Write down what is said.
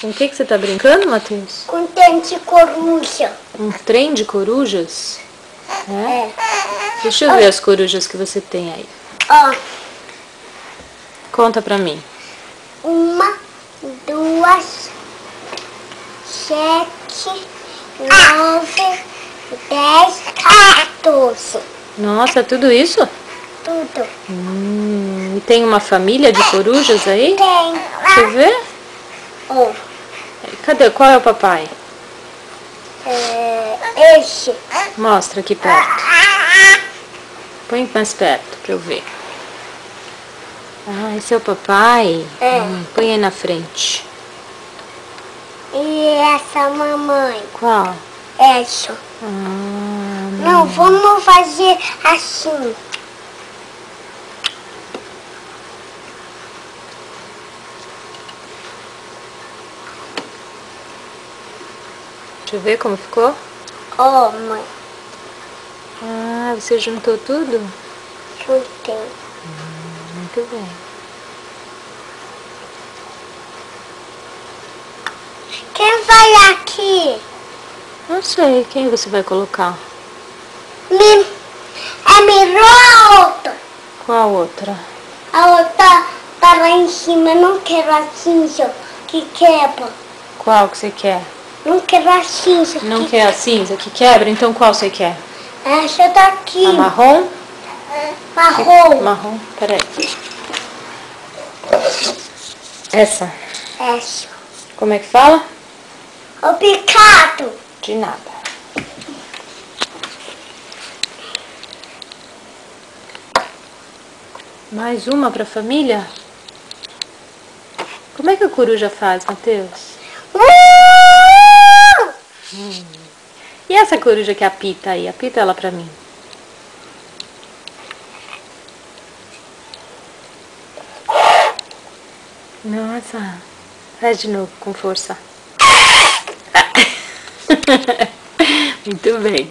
Com o que você tá brincando, Matheus? Com trem de coruja. Um trem de corujas? É. Deixa eu ver as corujas que você tem aí. Ó. Conta pra mim. 1, 2, 7, 9, 10, 14. Nossa, tudo isso? Tudo. E tem uma família de corujas aí? Tem. Deixa eu ver. Ó. Cadê? Qual é o papai? Esse. Mostra aqui perto. Põe mais perto pra eu ver. Ah, esse é o papai? É. Põe aí na frente. E essa mamãe. Qual? Essa. Não, vamos fazer assim. Deixa eu ver como ficou. Ó, mãe. Ah, você juntou tudo? Juntei. Muito bem. Quem vai aqui? Não sei, quem você vai colocar? Mirou a outra. Qual outra? A outra tá lá em cima. Não quero a cinza que quebra. Qual que você quer? Não quero a cinza. Não quer a cinza que quebra? Então qual você quer? Essa daqui. A marrom? Marrom. Marrom, peraí. Essa. Essa. Como é que fala? Obrigado. De nada. Mais uma pra família? Como é que a coruja faz, Matheus? E essa coruja que apita aí? Apita ela pra mim. Nossa. Faz de novo, com força. Muito bem.